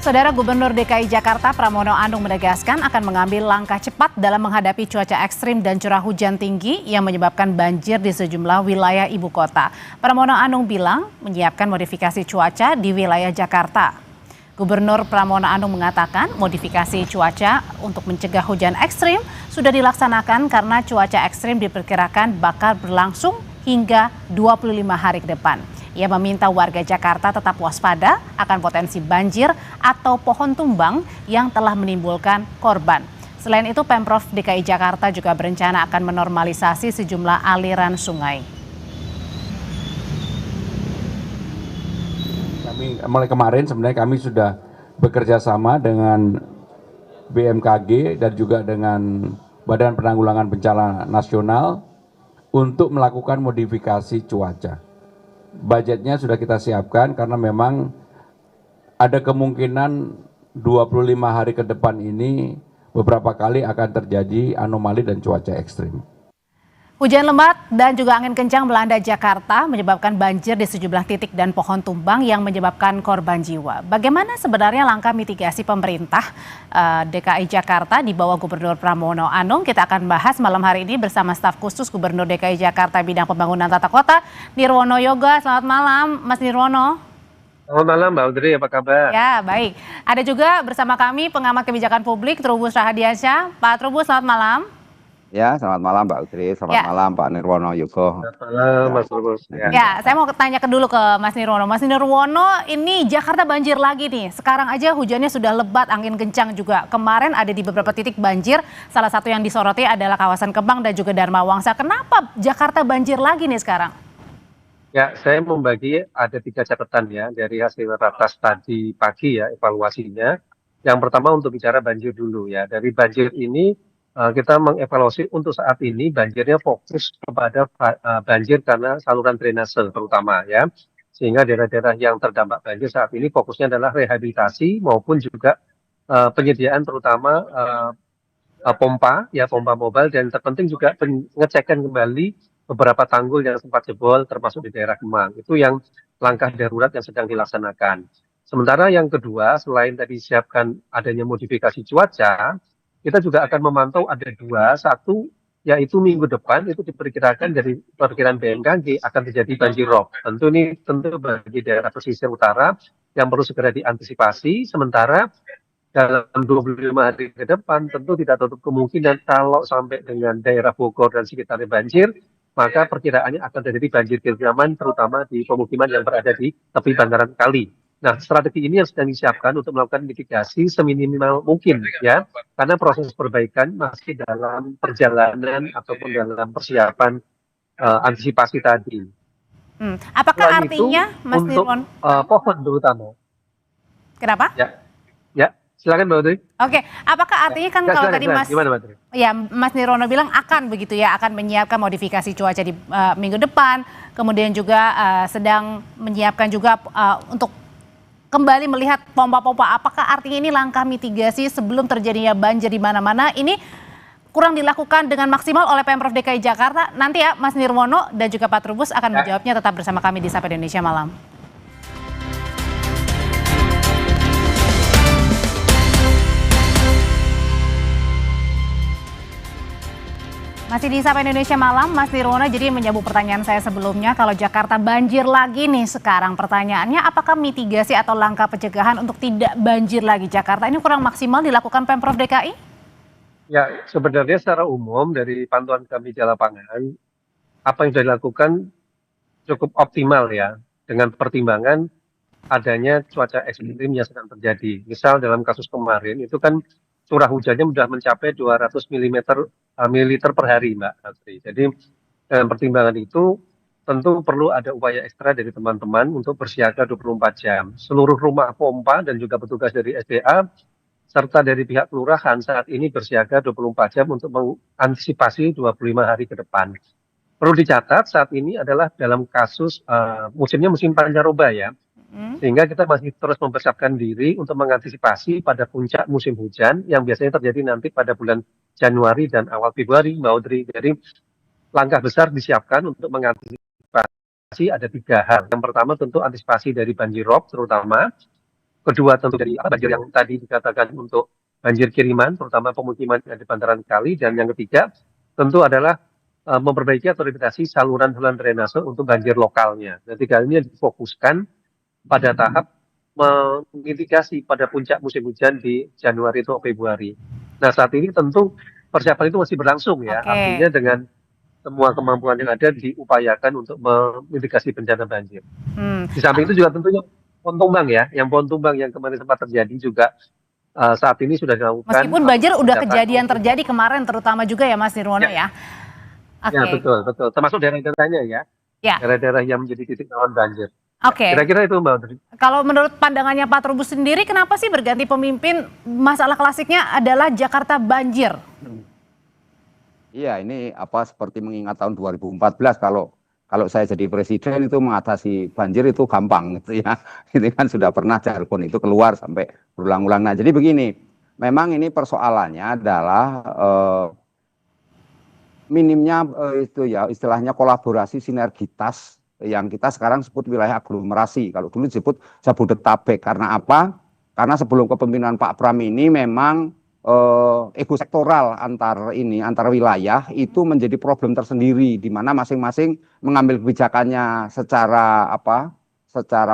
Saudara Gubernur DKI Jakarta Pramono Anung menegaskan akan mengambil langkah cepat dalam menghadapi cuaca ekstrim dan curah hujan tinggi yang menyebabkan banjir di sejumlah wilayah ibu kota. Pramono Anung bilang menyiapkan modifikasi cuaca di wilayah Jakarta. Gubernur Pramono Anung mengatakan modifikasi cuaca untuk mencegah hujan ekstrim sudah dilaksanakan karena cuaca ekstrim diperkirakan bakal berlangsung hingga 25 hari ke depan. Ia meminta warga Jakarta tetap waspada akan potensi banjir atau pohon tumbang yang telah menimbulkan korban. Selain itu, Pemprov DKI Jakarta juga berencana akan menormalisasi sejumlah aliran sungai. Mulai kemarin sebenarnya kami sudah bekerja sama dengan BMKG dan juga dengan Badan Penanggulangan Bencana Nasional untuk melakukan modifikasi cuaca. Budgetnya sudah kita siapkan karena memang ada kemungkinan 25 hari ke depan ini beberapa kali akan terjadi anomali dan cuaca ekstrim. Hujan lebat dan juga angin kencang melanda Jakarta menyebabkan banjir di sejumlah titik dan pohon tumbang yang menyebabkan korban jiwa. Bagaimana sebenarnya langkah mitigasi pemerintah DKI Jakarta di bawah Gubernur Pramono Anung? Kita akan bahas malam hari ini bersama staf khusus Gubernur DKI Jakarta bidang pembangunan tata kota, Nirwono Yoga. Selamat malam, Mas Nirwono. Selamat malam Mbak Audrey, apa kabar? Ya, baik. Ada juga bersama kami pengamat kebijakan publik Trubus Rahadiansyah. Pak Trubus, selamat malam. Ya, selamat malam Mbak Audrey, selamat malam Pak Nirwono Yogo. Selamat malam Mas Trubus. Ya, saya mau tanya dulu ke Mas Nirwono. Mas Nirwono, ini Jakarta banjir lagi nih. Sekarang aja hujannya sudah lebat, angin kencang juga. Kemarin ada di beberapa titik banjir, salah satu yang disoroti adalah kawasan Kemang dan juga Dharma Wangsa. Kenapa Jakarta banjir lagi nih sekarang? Ya, saya membagi ada 3 catatan ya dari hasil ratas tadi pagi ya evaluasinya. Yang pertama untuk bicara banjir dulu ya. Dari banjir ini kita mengevaluasi untuk saat ini banjirnya fokus kepada banjir karena saluran drainase terutama ya. Sehingga daerah-daerah yang terdampak banjir saat ini fokusnya adalah rehabilitasi maupun juga penyediaan terutama pompa mobile dan terpenting juga pengecekan kembali beberapa tanggul yang sempat jebol termasuk di daerah Kemang. Itu yang langkah darurat yang sedang dilaksanakan. Sementara yang kedua, selain tadi siapkan adanya modifikasi cuaca, kita juga akan memantau ada 2, satu yaitu minggu depan itu diperkirakan dari perkiraan BMKG akan terjadi banjir rob. Tentu bagi daerah pesisir utara yang perlu segera diantisipasi. Sementara dalam 25 hari ke depan tentu tidak tutup kemungkinan kalau sampai dengan daerah Bogor dan sekitarnya banjir, maka perkiraannya akan terjadi banjir kiriman terutama di pemukiman yang berada di tepi bantaran kali. Nah, strategi ini yang sedang disiapkan untuk melakukan mitigasi seminimal mungkin ya, karena proses perbaikan masih dalam perjalanan ataupun dalam persiapan antisipasi tadi. Apakah Selain artinya, itu, Mas untuk Nirwono? pohon terutama. Kenapa? Ya, silakan Mbak Audrey. Oke, apakah artinya kan kalau tadi Mas Nirwono bilang akan begitu ya, akan menyiapkan modifikasi cuaca di minggu depan, kemudian juga sedang menyiapkan juga untuk kembali melihat pompa-pompa. Apakah artinya ini langkah mitigasi sebelum terjadinya banjir di mana-mana ini kurang dilakukan dengan maksimal oleh Pemprov DKI Jakarta? Nanti ya Mas Nirwono dan juga Pak Trubus akan menjawabnya, tetap bersama kami di Sapa Indonesia Malam. Masih di Sapa Indonesia Malam, Mas Nirwono jadi menyambung pertanyaan saya sebelumnya, kalau Jakarta banjir lagi nih sekarang, pertanyaannya apakah mitigasi atau langkah pencegahan untuk tidak banjir lagi Jakarta ini kurang maksimal dilakukan Pemprov DKI? Ya, sebenarnya secara umum dari pantauan kami di lapangan, apa yang sudah dilakukan cukup optimal ya, dengan pertimbangan adanya cuaca ekstrim yang sedang terjadi. Misal dalam kasus kemarin itu kan curah hujannya sudah mencapai 200 mililiter per hari, Mbak Asri. Jadi dengan pertimbangan itu tentu perlu ada upaya ekstra dari teman-teman untuk bersiaga 24 jam. Seluruh rumah pompa dan juga petugas dari SDA serta dari pihak kelurahan saat ini bersiaga 24 jam untuk mengantisipasi 25 hari ke depan. Perlu dicatat saat ini adalah dalam kasus musimnya musim pancaroba ya. Sehingga kita masih terus mempersiapkan diri untuk mengantisipasi pada puncak musim hujan yang biasanya terjadi nanti pada bulan Januari dan awal Februari, Mbak Audrey. Jadi langkah besar disiapkan untuk mengantisipasi ada 3 hal. Yang pertama tentu antisipasi dari banjir rob terutama. Kedua tentu dari banjir yang tadi dikatakan untuk banjir kiriman, terutama pemukiman yang di bantaran kali. Dan yang ketiga tentu adalah memperbaiki atau rehabilitasi saluran drainase untuk banjir lokalnya. Dan tiga ini difokuskan pada tahap memitigasi pada puncak musim hujan di Januari atau Februari. Nah, saat ini tentu persiapan itu masih berlangsung ya. Artinya dengan semua kemampuan yang ada diupayakan untuk memitigasi bencana banjir. Di samping itu juga tentunya pohon tumbang ya, pohon tumbang yang kemarin sempat terjadi juga saat ini sudah dilakukan. Meskipun banjir udah kejadian terjadi kemarin terutama juga ya Mas Nirwono ya. Ya betul, termasuk daerah-daerahnya ya. Daerah-daerah yang menjadi titik rawan banjir. Kira-kira itu Mbak Audrey. Kalau menurut pandangannya Pak Trubus sendiri, kenapa sih berganti pemimpin masalah klasiknya adalah Jakarta banjir? Iya, ini seperti mengingat tahun 2014 kalau saya jadi presiden itu mengatasi banjir itu gampang gitu ya. Ini kan sudah pernah jargon itu keluar sampai berulang-ulang. Nah, jadi begini, memang ini persoalannya adalah minimnya itu ya istilahnya kolaborasi sinergitas yang kita sekarang sebut wilayah aglomerasi. Kalau dulu disebut Jabodetabek. Karena apa? Karena sebelum kepemimpinan Pak Pram ini memang ego sektoral antar wilayah itu menjadi problem tersendiri di mana masing-masing mengambil kebijakannya secara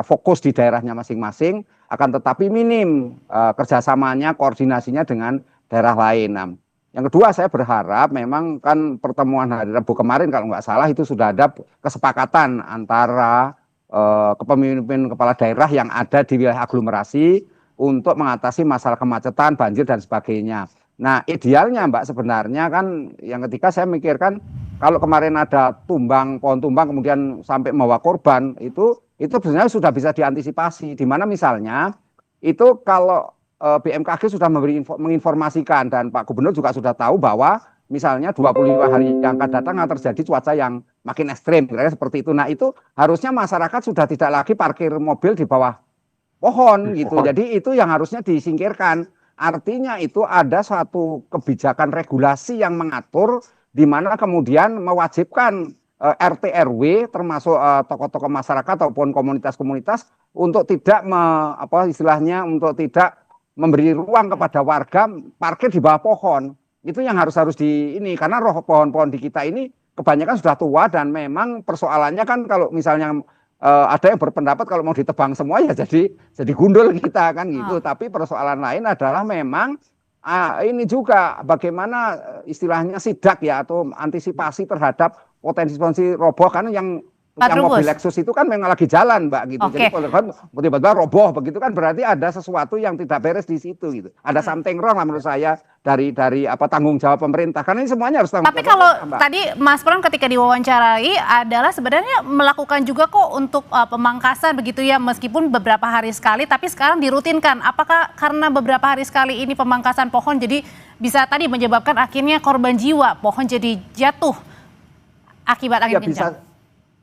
fokus di daerahnya masing-masing, akan tetapi minim kerjasamanya, koordinasinya dengan daerah lain. Nah, yang kedua saya berharap memang kan pertemuan hari Rabu kemarin kalau nggak salah itu sudah ada kesepakatan antara kepemimpinan kepala daerah yang ada di wilayah aglomerasi untuk mengatasi masalah kemacetan, banjir dan sebagainya. Nah, idealnya Mbak sebenarnya kan yang ketika saya mikirkan kalau kemarin ada pohon tumbang kemudian sampai membawa korban itu sebenarnya sudah bisa diantisipasi. Di mana misalnya itu kalau BMKG sudah menginformasikan dan Pak Gubernur juga sudah tahu bahwa misalnya 25 hari yang akan datang akan terjadi cuaca yang makin ekstrim, kira-kira seperti itu. Nah, itu harusnya masyarakat sudah tidak lagi parkir mobil di bawah pohon gitu. Jadi itu yang harusnya disingkirkan. Artinya itu ada suatu kebijakan regulasi yang mengatur di mana kemudian mewajibkan RT RW termasuk tokoh-tokoh masyarakat ataupun komunitas-komunitas untuk tidak istilahnya untuk tidak memberi ruang kepada warga parkir di bawah pohon. Itu yang harus ini karena pohon-pohon di kita ini kebanyakan sudah tua dan memang persoalannya kan kalau misalnya ada yang berpendapat kalau mau ditebang semua ya jadi gundul kita kan gitu. Tapi persoalan lain adalah memang ini juga bagaimana istilahnya sidak ya atau antisipasi terhadap potensi roboh kan yang mobil Lexus itu kan memang lagi jalan Mbak gitu. Jadi kalau tiba-tiba roboh begitu kan berarti ada sesuatu yang tidak beres di situ gitu. Ada something wrong lah menurut saya dari tanggung jawab pemerintah. Karena ini semuanya harus tanggung jawab. Tapi kalau tadi Mas Pram ketika diwawancarai adalah sebenarnya melakukan juga kok untuk pemangkasan begitu ya meskipun beberapa hari sekali tapi sekarang dirutinkan. Apakah karena beberapa hari sekali ini pemangkasan pohon jadi bisa tadi menyebabkan akhirnya korban jiwa, pohon jadi jatuh akibat angin kencang?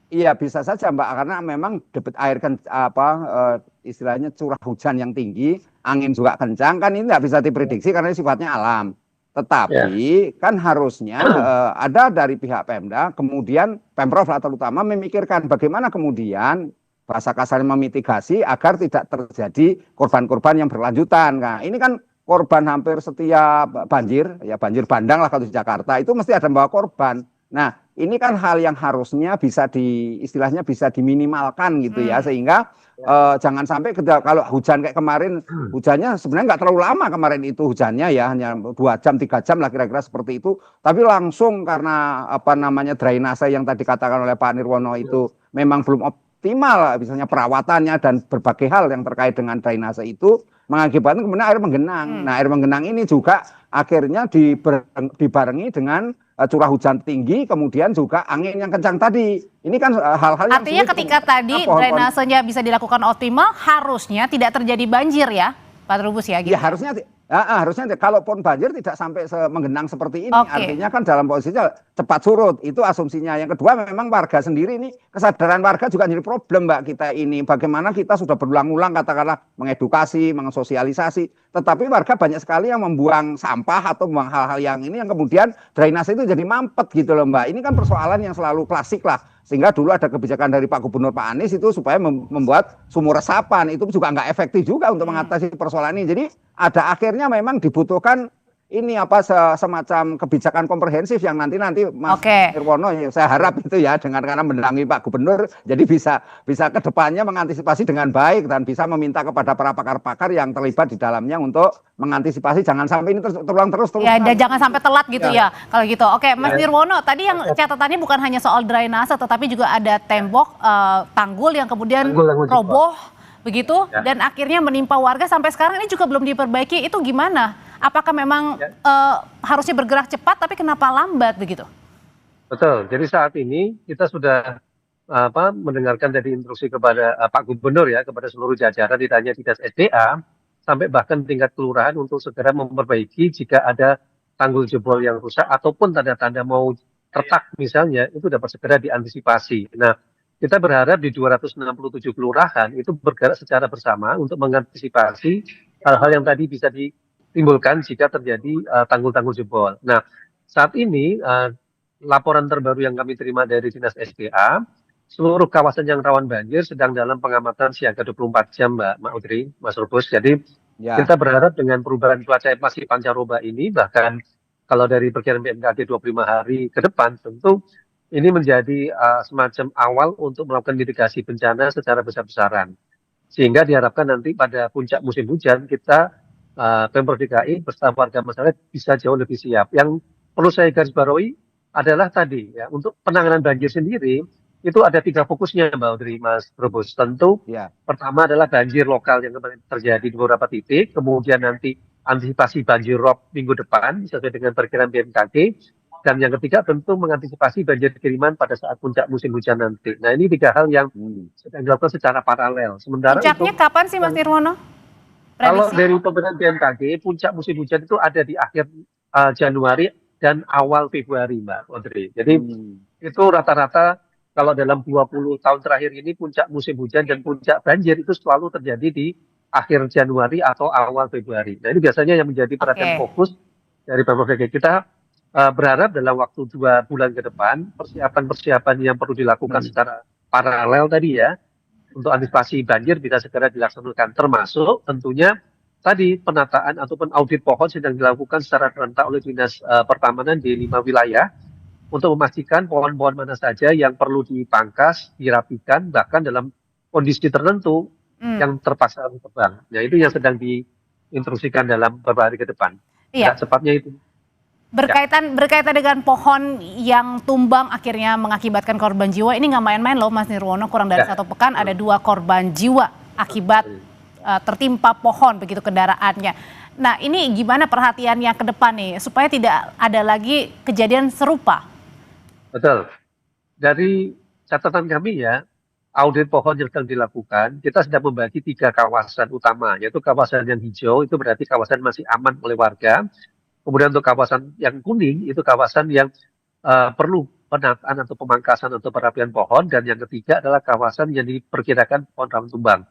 Iya bisa saja Mbak karena memang debit air kan istilahnya curah hujan yang tinggi, angin juga kencang kan ini nggak bisa diprediksi karena ini sifatnya alam. Tetapi kan harusnya ada dari pihak Pemda, kemudian Pemprov terutama memikirkan bagaimana kemudian bahasa kasarnya memitigasi agar tidak terjadi korban-korban yang berlanjutan. Nah ini kan korban hampir setiap banjir, ya banjir bandang lah kalau di Jakarta itu mesti ada membawa korban. Nah ini kan hal yang harusnya istilahnya bisa diminimalkan gitu ya sehingga jangan sampai kalau hujan kayak kemarin hujannya sebenarnya nggak terlalu lama kemarin itu hujannya ya hanya 2 jam 3 jam lah kira-kira seperti itu tapi langsung karena drainase yang tadi katakan oleh Pak Nirwono itu memang belum optimal misalnya perawatannya dan berbagai hal yang terkait dengan drainase itu mengakibatkan kemudian air menggenang. Nah air menggenang ini juga akhirnya dibarengi dengan curah hujan tinggi, kemudian juga angin yang kencang tadi. Ini kan hal-hal yang artinya ketika tadi drainasenya bisa dilakukan optimal, harusnya tidak terjadi banjir ya, Pak Trubus ya? Gitu. Ya harusnya kalaupun banjir tidak sampai menggenang seperti ini. Artinya kan dalam posisi cepat surut. Itu asumsinya. Yang kedua memang warga sendiri ini, kesadaran warga juga jadi problem Mbak kita ini. Bagaimana kita sudah berulang-ulang katakanlah mengedukasi, mensosialisasi. Tetapi warga banyak sekali yang membuang sampah atau membuang hal-hal yang ini yang kemudian drainase itu jadi mampet gitu loh Mbak. Ini kan persoalan yang selalu klasik lah. Sehingga dulu ada kebijakan dari Pak Gubernur Pak Anies itu supaya membuat sumur resapan, itu juga nggak efektif juga untuk mengatasi persoalan ini. Jadi ada akhirnya memang dibutuhkan ini apa semacam kebijakan komprehensif yang nanti Mas Nirwono, ya, saya harap itu ya dengan karena mendampingi Pak Gubernur, jadi bisa ke depannya mengantisipasi dengan baik dan bisa meminta kepada para pakar-pakar yang terlibat di dalamnya untuk mengantisipasi jangan sampai ini terulang terus. Ya, dan jangan sampai telat gitu ya. Kalau gitu, oke, Mas Nirwono, tadi yang catatannya bukan hanya soal drainase, tetapi juga ada tembok tanggul yang kemudian roboh begitu, dan akhirnya menimpa warga sampai sekarang ini juga belum diperbaiki. Itu gimana? Apakah memang harusnya bergerak cepat, tapi kenapa lambat begitu? Betul. Jadi saat ini kita sudah mendengarkan dari instruksi kepada Pak Gubernur ya, kepada seluruh jajaran, tidak hanya Dinas SDA, sampai bahkan tingkat kelurahan untuk segera memperbaiki jika ada tanggul jebol yang rusak ataupun tanda-tanda mau retak misalnya, itu dapat segera diantisipasi. Nah, kita berharap di 267 kelurahan itu bergerak secara bersama untuk mengantisipasi hal-hal yang tadi bisa ditimbulkan jika terjadi tanggul-tanggul jebol. Nah, saat ini laporan terbaru yang kami terima dari Dinas SDA, seluruh kawasan yang rawan banjir sedang dalam pengamatan siaga 24 jam, Mbak Audrey, Mas Rubus. Jadi kita berharap dengan perubahan cuaca yang masih pancaroba ini, bahkan kalau dari perkiraan BMKG 25 hari ke depan, tentu ini menjadi semacam awal untuk melakukan mitigasi bencana secara besar-besaran. Sehingga diharapkan nanti pada puncak musim hujan kita Pemprov DKI bersama warga masyarakat bisa jauh lebih siap. Yang perlu saya garis bawahi adalah tadi ya, untuk penanganan banjir sendiri itu ada 3 fokusnya, Mbak Audrey, Mas Trubus. Tentu pertama adalah banjir lokal yang kemarin terjadi di beberapa titik, kemudian nanti antisipasi banjir rob minggu depan sesuai dengan perkiraan BMKG, dan yang ketiga tentu mengantisipasi banjir kiriman pada saat puncak musim hujan nanti. Nah, ini 3 hal yang sedang dilakukan secara paralel. Sementara puncaknya kapan sih, Mas Nirwono? Kalau dari pemerintahan BMKG, puncak musim hujan itu ada di akhir Januari dan awal Februari, Mbak Audrey. Jadi itu rata-rata kalau dalam 20 tahun terakhir ini puncak musim hujan dan puncak banjir itu selalu terjadi di akhir Januari atau awal Februari. Nah, ini biasanya yang menjadi perhatian fokus dari Pemprov DKI. Kita berharap dalam waktu 2 bulan ke depan persiapan-persiapan yang perlu dilakukan secara paralel tadi ya untuk antisipasi banjir bisa segera dilaksanakan, termasuk tentunya tadi penataan ataupun audit pohon sedang dilakukan secara serentak oleh Dinas Pertamanan di 5 wilayah untuk memastikan pohon-pohon mana saja yang perlu dipangkas, dirapikan, bahkan dalam kondisi tertentu yang terpaksa tebang. Nah, itu yang sedang diinstruksikan dalam beberapa hari ke depan. Iya. Cepatnya itu. Berkaitan dengan pohon yang tumbang akhirnya mengakibatkan korban jiwa, ini nggak main-main loh, Mas Nirwono. Kurang dari 1 pekan ada 2 korban jiwa akibat tertimpa pohon begitu kendaraannya. Nah, ini gimana perhatiannya ke depan nih supaya tidak ada lagi kejadian serupa? Betul. Dari catatan kami ya, audit pohon yang sedang dilakukan, kita sedang membagi 3 kawasan utama, yaitu kawasan yang hijau itu berarti kawasan masih aman oleh warga. Kemudian untuk kawasan yang kuning itu kawasan yang perlu penataan atau pemangkasan atau perapian pohon, dan yang ketiga adalah kawasan yang diperkirakan pohon rawan tumbang.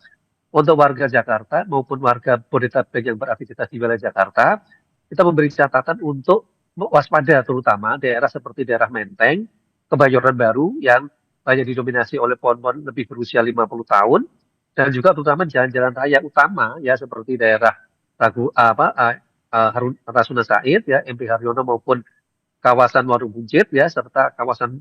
Untuk warga Jakarta maupun warga Bodetabek yang beraktivitas di wilayah Jakarta, kita memberi catatan untuk waspada terutama daerah seperti daerah Menteng, Kebayoran Baru yang banyak didominasi oleh pohon-pohon lebih berusia 50 tahun, dan juga terutama jalan-jalan raya utama ya seperti daerah Rasuna Said ya, MP Haryono maupun kawasan Warung Buncit ya, serta kawasan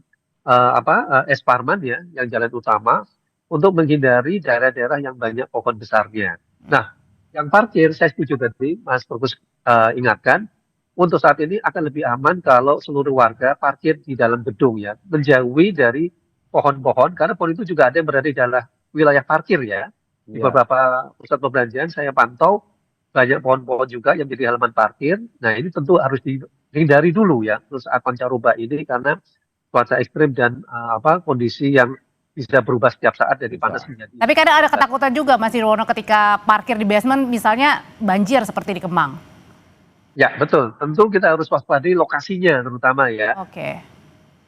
Es Parman ya yang jalan utama, untuk menghindari daerah-daerah yang banyak pohon besarnya. Nah, yang parkir saya setuju tadi Mas Fokus ingatkan, untuk saat ini akan lebih aman kalau seluruh warga parkir di dalam gedung ya, menjauhi dari pohon-pohon, karena pohon itu juga ada yang berada di dalam wilayah parkir ya. Di beberapa pusat perbelanjaan saya pantau banyak pohon-pohon juga yang menjadi halaman parkir. Nah, ini tentu harus dihindari dulu ya terus saat pancaroba ini, karena cuaca ekstrim dan kondisi yang bisa berubah setiap saat dari panas menjadi. Tapi kadang ada ketakutan juga, Mas Nirwono, ketika parkir di basement misalnya banjir seperti di Kemang. Ya, betul. Tentu kita harus waspadai lokasinya terutama ya. Oke.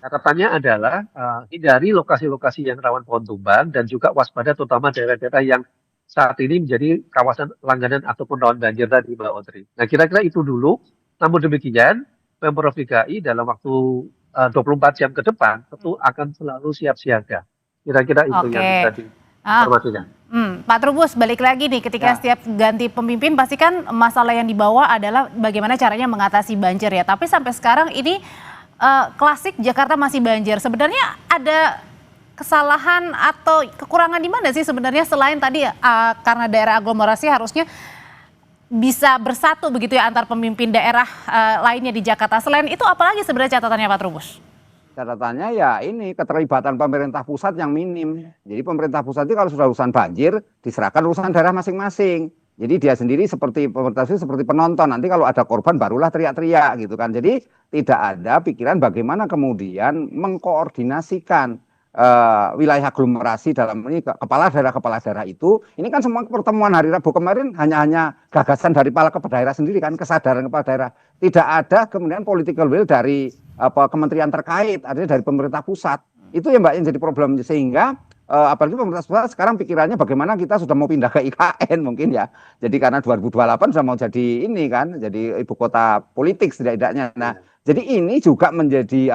Catatannya adalah hindari lokasi-lokasi yang rawan pohon tumbang, dan juga waspada terutama daerah-daerah yang saat ini menjadi kawasan langganan ataupun rawan banjir tadi, Mbak Audrey. Nah, kira-kira itu dulu. Namun demikian, Pemprov DKI dalam waktu 24 jam ke depan tentu akan selalu siap siaga. Kira-kira itu yang bisa diinformasikan. Pak Trubus, balik lagi nih, ketika setiap ganti pemimpin pasti kan masalah yang dibawa adalah bagaimana caranya mengatasi banjir ya. Tapi sampai sekarang ini klasik Jakarta masih banjir. Sebenarnya ada kesalahan atau kekurangan di mana sih sebenarnya selain tadi karena daerah aglomerasi harusnya bisa bersatu begitu ya antar pemimpin daerah lainnya di Jakarta. Selain itu apalagi sebenarnya catatannya Pak Trubus? Catatannya ya ini keterlibatan pemerintah pusat yang minim. Jadi pemerintah pusat itu kalau sudah urusan banjir diserahkan urusan daerah masing-masing. Jadi dia sendiri seperti pemerintah itu seperti penonton. Nanti kalau ada korban barulah teriak-teriak gitu kan. Jadi tidak ada pikiran bagaimana kemudian mengkoordinasikan wilayah aglomerasi dalam ini kepala daerah itu. Ini kan semua pertemuan hari Rabu kemarin hanya gagasan dari kepala daerah sendiri kan, kesadaran kepala daerah. Tidak ada kemudian political will dari kementerian terkait, artinya dari pemerintah pusat. Itu ya Mbak yang jadi problem sehingga apalagi pemerintah pusat sekarang pikirannya bagaimana kita sudah mau pindah ke IKN mungkin ya. Jadi karena 2028 sudah mau jadi ini kan, jadi ibu kota politik setidaknya. Nah, jadi ini juga menjadi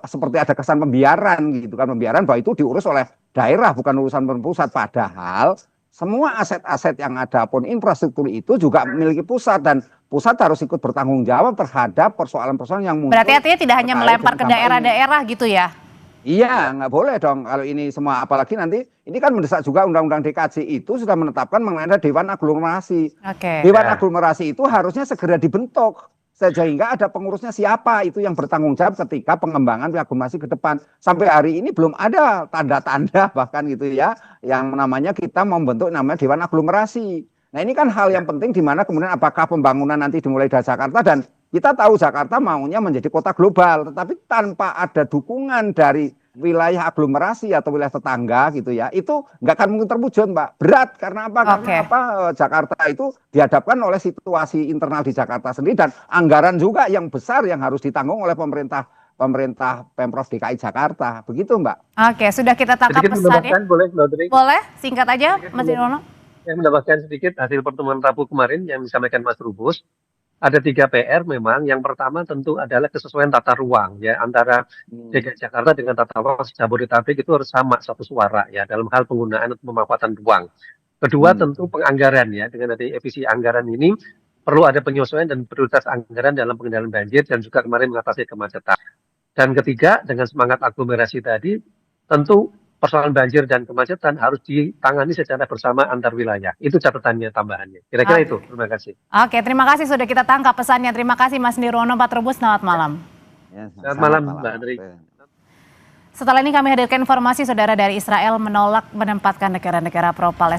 seperti ada kesan pembiaran gitu kan, pembiaran bahwa itu diurus oleh daerah bukan urusan pusat, padahal semua aset-aset yang ada pun infrastruktur itu juga memiliki pusat dan pusat harus ikut bertanggung jawab terhadap persoalan-persoalan yang muncul. Berarti artinya tidak hanya melempar ke daerah-daerah gitu ya? Iya, nggak boleh dong kalau ini semua, apalagi nanti ini kan mendesak juga Undang-Undang DKJ itu sudah menetapkan mengenai Dewan Aglomerasi. Dewan Aglomerasi itu harusnya segera dibentuk sehingga ada pengurusnya siapa itu yang bertanggung jawab ketika pengembangan aglomerasi ke depan. Sampai hari ini belum ada tanda-tanda bahkan gitu ya yang namanya kita membentuk namanya Dewan Aglomerasi. Nah ini kan hal yang penting di mana kemudian apakah pembangunan nanti dimulai dari Jakarta dan kita tahu Jakarta maunya menjadi kota global, tetapi tanpa ada dukungan dari wilayah aglomerasi atau wilayah tetangga gitu ya, itu nggak akan mungkin terwujud, Mbak. Berat karena apa? Karena Jakarta itu dihadapkan oleh situasi internal di Jakarta sendiri dan anggaran juga yang besar yang harus ditanggung oleh pemerintah Pemprov DKI Jakarta. Begitu, Mbak. Oke, sudah kita tangkap pesannya. Boleh, singkat aja, Mas Nirwono. Saya menambahkan sedikit hasil pertemuan Rabu kemarin yang disampaikan Mas Trubus. Ada 3 PR memang. Yang pertama tentu adalah kesesuaian tata ruang ya antara DKI Jakarta dengan tata ruang Jabodetabek itu harus sama satu suara ya dalam hal penggunaan atau pemanfaatan ruang. Kedua tentu penganggaran ya, dengan ada efisi anggaran ini perlu ada penyesuaian dan prioritas anggaran dalam pengendalian banjir dan juga kemarin mengatasi kemacetan. Dan ketiga dengan semangat aglomerasi tadi tentu persoalan banjir dan kemacetan harus ditangani secara bersama antar wilayah. Itu catatannya tambahannya. Kira-kira itu. Terima kasih. Oke, terima kasih sudah kita tangkap pesannya. Terima kasih Mas Nirwono, Pak Trubus. Selamat malam. Selamat malam, Mbak Andri. Setelah ini kami hadirkan informasi saudara dari Israel menolak menempatkan negara-negara pro-Palestina